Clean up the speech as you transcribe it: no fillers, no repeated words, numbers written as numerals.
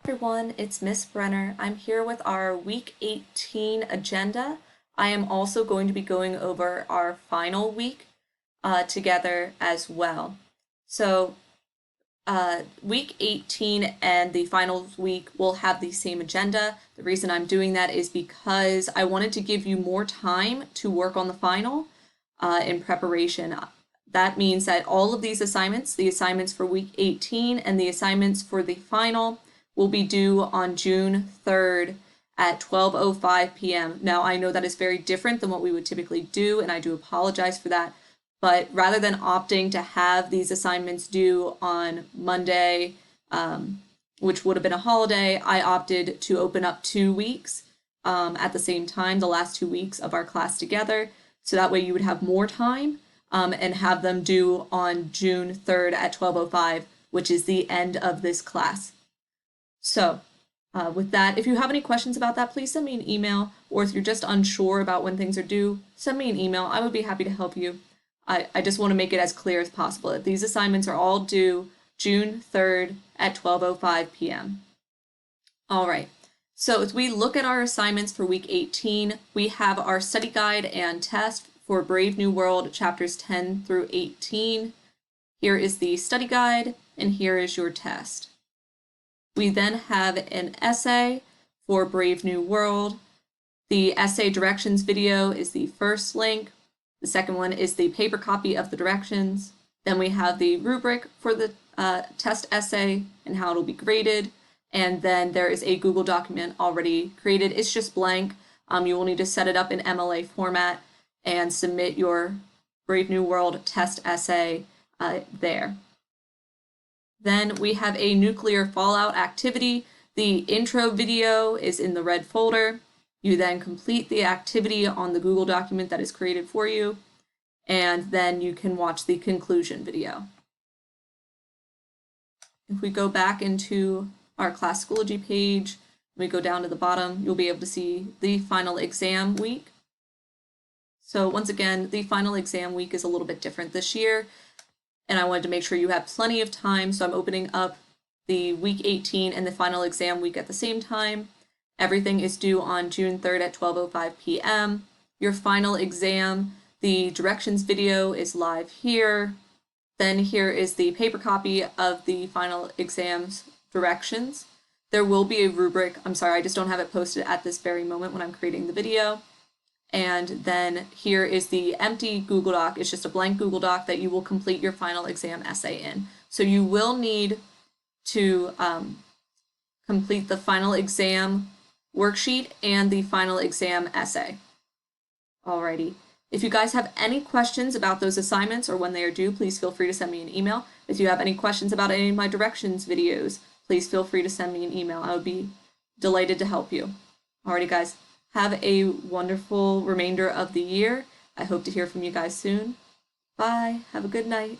Everyone, it's Miss Brenner. I'm here with our week 18 agenda. I am also going to be going over our final week together as well. So week 18 and the final week will have the same agenda. The reason I'm doing that is because I wanted to give you more time to work on the final in preparation. That means that all of these assignments, the assignments for week 18 and the assignments for the final, will be due on June 3rd at 12:05 p.m. Now, I know that is very different than what we would typically do, and I do apologize for that. But rather than opting to have these assignments due on Monday, which would have been a holiday, I opted to open up 2 weeks at the same time, the last 2 weeks of our class together. So that way you would have more time and have them due on June 3rd at 12:05, which is the end of this class. So with that, if you have any questions about that, please send me an email, or if you're just unsure about when things are due, send me an email. I would be happy to help you. I just want to make it as clear as possible that these assignments are all due June 3rd at 12:05 p.m. All right, so as we look at our assignments for week 18, we have our study guide and test for Brave New World chapters 10 through 18. Here is the study guide, and here is your test. We then have an essay for Brave New World. The essay directions video is the first link. The second one is the paper copy of the directions. Then we have the rubric for the test essay and how it'll be graded. And then there is a Google document already created. It's just blank. You will need to set it up in MLA format and submit your Brave New World test essay there. Then we have a nuclear fallout activity. The intro video is in the red folder. You then complete the activity on the Google document that is created for you, and then you can watch the conclusion video. If we go back into our class Schoology page, we go down to the bottom, you'll be able to see the final exam week. So once again, the final exam week is a little bit different this year, and I wanted to make sure you have plenty of time, so I'm opening up the week 18 and the final exam week at the same time. Everything is due on June 3rd at 12:05 p.m. Your final exam, the directions video is live here. Then here is the paper copy of the final exam's directions. There will be a rubric. I'm sorry, I just don't have it posted at this very moment when I'm creating the video. And then here is the empty Google Doc. It's just a blank Google Doc that you will complete your final exam essay in. So you will need to complete the final exam worksheet and the final exam essay. Alrighty. If you guys have any questions about those assignments or when they are due, please feel free to send me an email. If you have any questions about any of my directions videos, please feel free to send me an email. I would be delighted to help you. Alrighty, guys. Have a wonderful remainder of the year. I hope to hear from you guys soon. Bye. Have a good night.